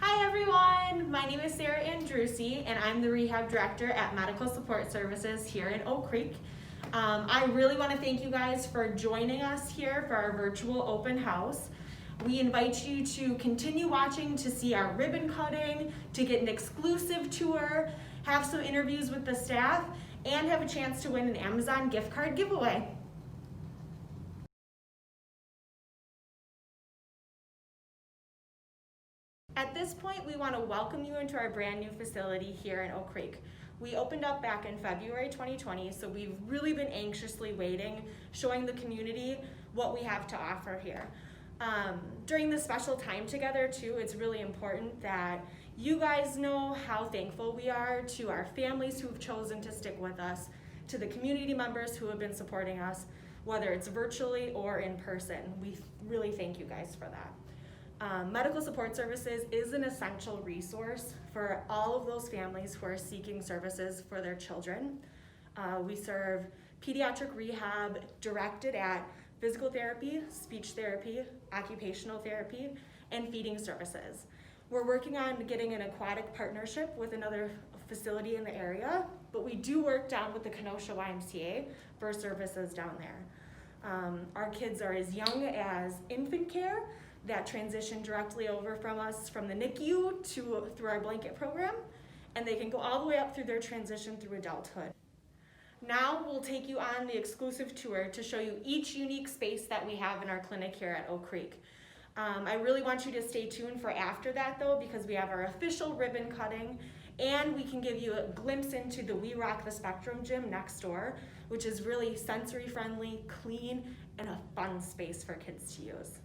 Hi everyone, my name is Sarah Andrusi and I'm the Rehab Director at Medical Support Services here in Oak Creek. I really want to thank you guys for joining us here for our virtual open house. We invite you to continue watching to see our ribbon cutting, to get an exclusive tour, have some interviews with the staff, and have a chance to win an Amazon gift card giveaway. At this point, we want to welcome you into our brand new facility here in Oak Creek. We opened up back in February 2020, so we've really been anxiously waiting, showing the community what we have to offer here. During this special time together too, it's really important that you guys know how thankful we are to our families who have chosen to stick with us, to the community members who have been supporting us, whether it's virtually or in person. We really thank you guys for that. Medical Support Services is an essential resource for all of those families who are seeking services for their children. We serve pediatric rehab directed at physical therapy, speech therapy, occupational therapy, and feeding services. We're working on getting an aquatic partnership with another facility in the area, but we do work down with the Kenosha YMCA for services down there. Our kids are as young as infant care, that transition directly over from us from the NICU through our blanket program, and they can go all the way up through their transition through adulthood. Now we'll take you on the exclusive tour to show you each unique space that we have in our clinic here at Oak Creek. I really want you to stay tuned for after that though, because we have our official ribbon cutting, and we can give you a glimpse into the We Rock the Spectrum gym next door, which is really sensory friendly, clean, and a fun space for kids to use.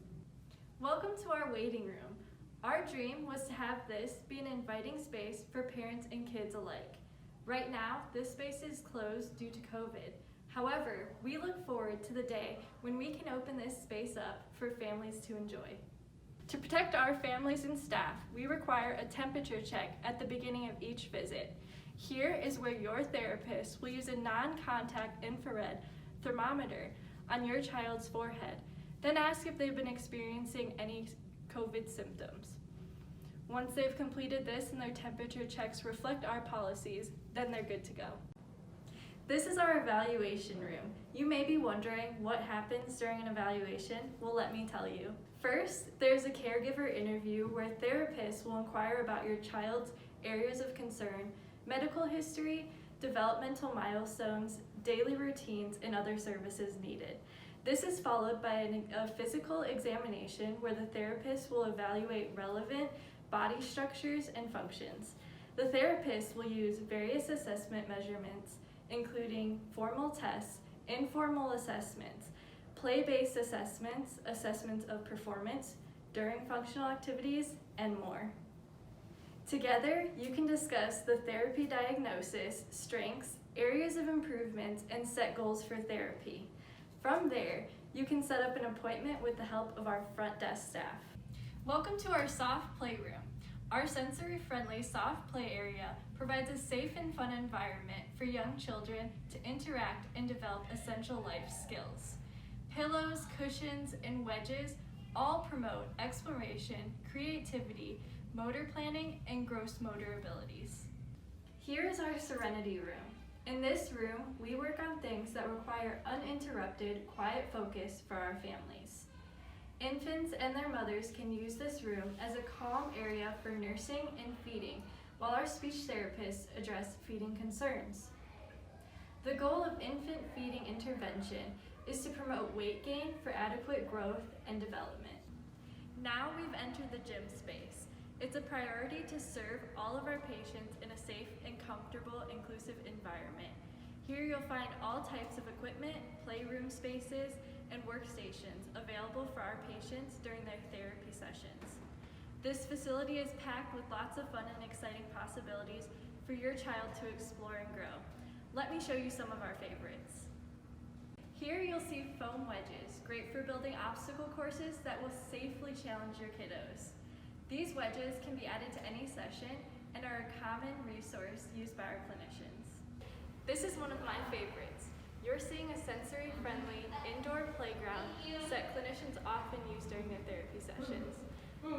Welcome to our waiting room. Our dream was to have this be an inviting space for parents and kids alike. Right now, this space is closed due to COVID. However, we look forward to the day when we can open this space up for families to enjoy. To protect our families and staff, we require a temperature check at the beginning of each visit. Here is where your therapist will use a non-contact infrared thermometer on your child's forehead. Then ask if they've been experiencing any COVID symptoms. Once they've completed this and their temperature checks reflect our policies, then they're good to go. This is our evaluation room. You may be wondering what happens during an evaluation. Well, let me tell you. First, there's a caregiver interview where therapists will inquire about your child's areas of concern, medical history, developmental milestones, daily routines, and other services needed. This is followed by a physical examination where the therapist will evaluate relevant body structures and functions. The therapist will use various assessment measurements, including formal tests, informal assessments, play-based assessments, assessments of performance during functional activities, and more. Together, you can discuss the therapy diagnosis, strengths, areas of improvement, and set goals for therapy. From there, you can set up an appointment with the help of our front desk staff. Welcome to our soft playroom. Our sensory-friendly soft play area provides a safe and fun environment for young children to interact and develop essential life skills. Pillows, cushions, and wedges all promote exploration, creativity, motor planning, and gross motor abilities. Here is our serenity room. In this room, we work on things that require uninterrupted, quiet focus for our families. Infants and their mothers can use this room as a calm area for nursing and feeding, while our speech therapists address feeding concerns. The goal of infant feeding intervention is to promote weight gain for adequate growth and development. Now we've entered the gym space. It's a priority to serve all of our patients in a safe and comfortable, inclusive environment. Here you'll find all types of equipment, playroom spaces, and workstations available for our patients during their therapy sessions. This facility is packed with lots of fun and exciting possibilities for your child to explore and grow. Let me show you some of our favorites. Here you'll see foam wedges, great for building obstacle courses that will safely challenge your kiddos. These wedges can be added to any session and are a common resource used by our clinicians. This is one of my favorites. You're seeing a sensory-friendly indoor playground set clinicians often use during their therapy sessions.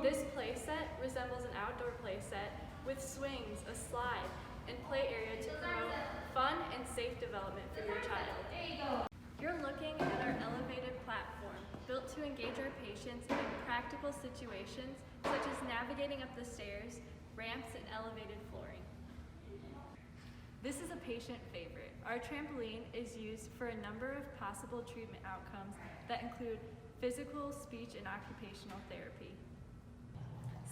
This play set resembles an outdoor set with swings, a slide, and play area to promote fun and safe development for your child. You're looking at our elevated platform, built to engage our patients in practical situations such as navigating up the stairs, ramps, and elevated flooring. This is a patient favorite. Our trampoline is used for a number of possible treatment outcomes that include physical, speech, and occupational therapy.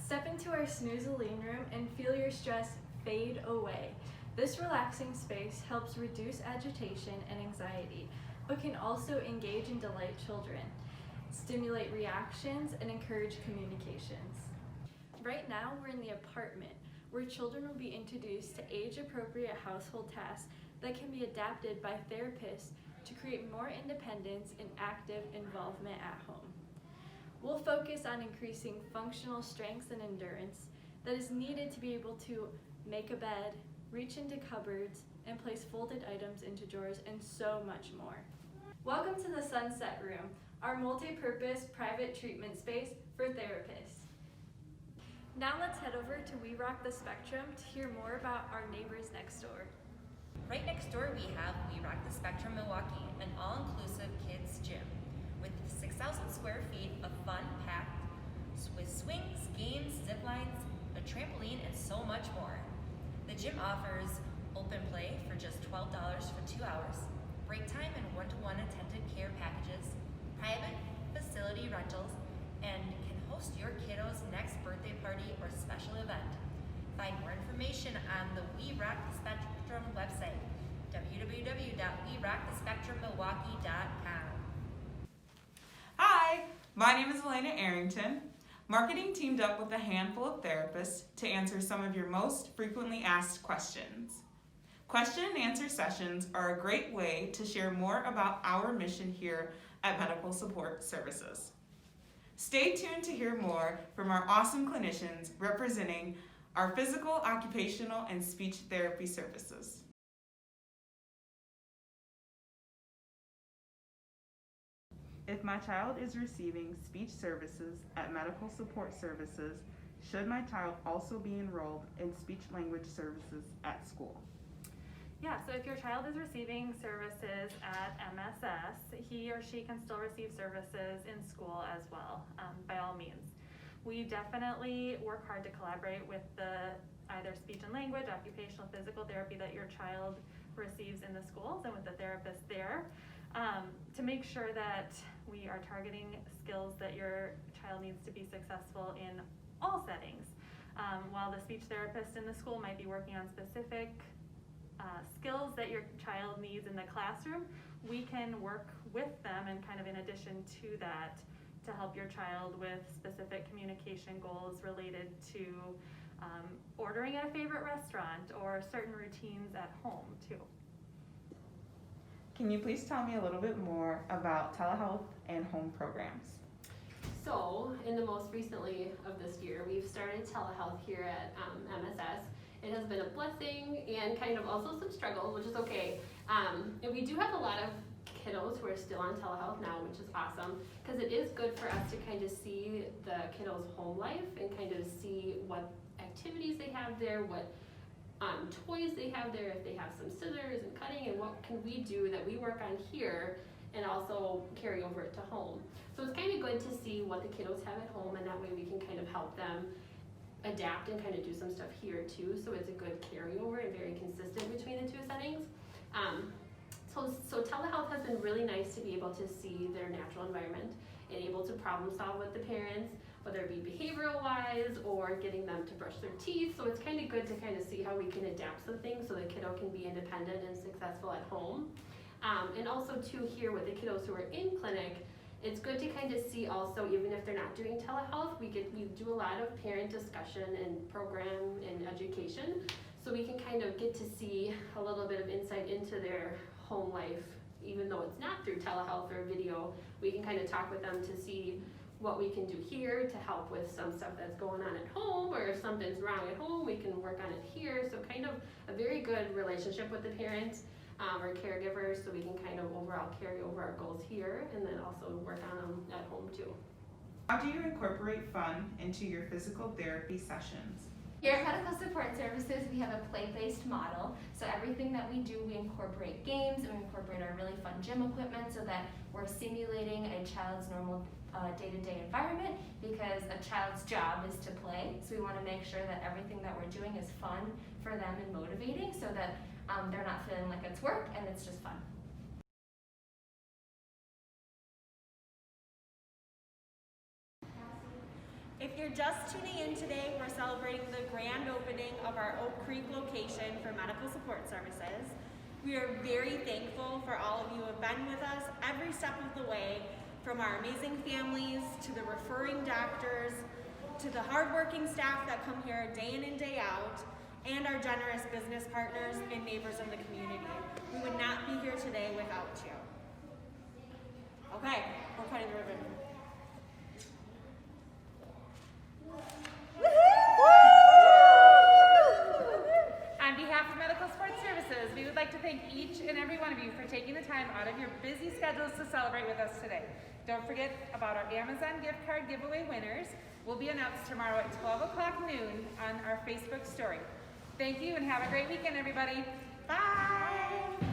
Step into our snooze-a-lean room and feel your stress fade away. This relaxing space helps reduce agitation and anxiety, but can also engage and delight children, stimulate reactions, and encourage communications. Right now, we're in the apartment, where children will be introduced to age-appropriate household tasks that can be adapted by therapists to create more independence and active involvement at home. We'll focus on increasing functional strengths and endurance that is needed to be able to make a bed, reach into cupboards, and place folded items into drawers, and so much more. Welcome to the Sunset Room, our multi-purpose private treatment space for therapists. Now let's head over to We Rock the Spectrum to hear more about our neighbors next door. Right next door we have We Rock the Spectrum Milwaukee, an all-inclusive kids gym with 6,000 square feet of fun packed with swings, games, zip lines, a trampoline, and so much more. The gym offers open play for just $12 for 2 hours, break time and one-to-one attended care packages, private facility rentals, and can host your kiddo's next birthday party or special event. Find more information on the We Rock the Spectrum website, www.werockthespectrummilwaukee.com. Hi, my name is Elena Arrington. Marketing teamed up with a handful of therapists to answer some of your most frequently asked questions. Question and answer sessions are a great way to share more about our mission here at Medical Support Services. Stay tuned to hear more from our awesome clinicians representing our physical, occupational, and speech therapy services. If my child is receiving speech services at Medical Support Services, should my child also be enrolled in speech language services at school? Yeah, so if your child is receiving services at MSS, he or she can still receive services in school as well, by all means. We definitely work hard to collaborate with the either speech and language, occupational, physical therapy that your child receives in the schools and with the therapist there, to make sure that we are targeting skills that your child needs to be successful in all settings. While the speech therapist in the school might be working on specific skills that your child needs in the classroom, we can work with them and kind of in addition to that to help your child with specific communication goals related to ordering at a favorite restaurant or certain routines at home too. Can you please tell me a little bit more about telehealth and home programs? So, in the most recently of this year, we've started telehealth here at MSS. It has been a blessing and kind of also some struggles, which is okay. And we do have a lot of kiddos who are still on telehealth now, which is awesome, because it is good for us to kind of see the kiddos' home life and kind of see what activities they have there, what toys they have there, if they have some scissors and cutting, and what can we do that we work on here and also carry over it to home. So it's kind of good to see what the kiddos have at home, and that way we can kind of help them adapt and kind of do some stuff here too, so it's a good carryover and very consistent between the two settings. So telehealth has been really nice to be able to see their natural environment and able to problem solve with the parents, whether it be behavioral wise or getting them to brush their teeth. So it's kind of good to kind of see how we can adapt some things so the kiddo can be independent and successful at home. And also too, here with the kiddos who are in clinic, it's good to kind of see also, even if they're not doing telehealth, we do a lot of parent discussion and program and education, so we can kind of get to see a little bit of insight into their home life. Even though it's not through telehealth or video, we can kind of talk with them to see what we can do here to help with some stuff that's going on at home, or if something's wrong at home, we can work on it here. So kind of a very good relationship with the parents or caregivers, so we can kind of overall carry over our goals here and then also work on them at home too. How do you incorporate fun into your physical therapy sessions? Here at Medical Support Services, we have a play-based model. So everything that we do, we incorporate games and we incorporate our really fun gym equipment so that we're simulating a child's normal day-to-day environment, because a child's job is to play. So we want to make sure that everything that we're doing is fun for them and motivating, so that they're not feeling like it's work and it's just fun. If you're just tuning in today, we're celebrating the grand opening of our Oak Creek location for medical support services. We are very thankful for all of you who have been with us every step of the way, from our amazing families to the referring doctors to the hardworking staff that come here day in and day out, and our generous business partners and neighbors in the community. We would not be here today without you. Okay, we're cutting the ribbon. On behalf of Medical Support Services, we would like to thank each and every one of you for taking the time out of your busy schedules to celebrate with us today. Don't forget about our Amazon gift card giveaway winners. Will be announced tomorrow at 12 o'clock noon on our Facebook story. Thank you and have a great weekend, everybody. Bye!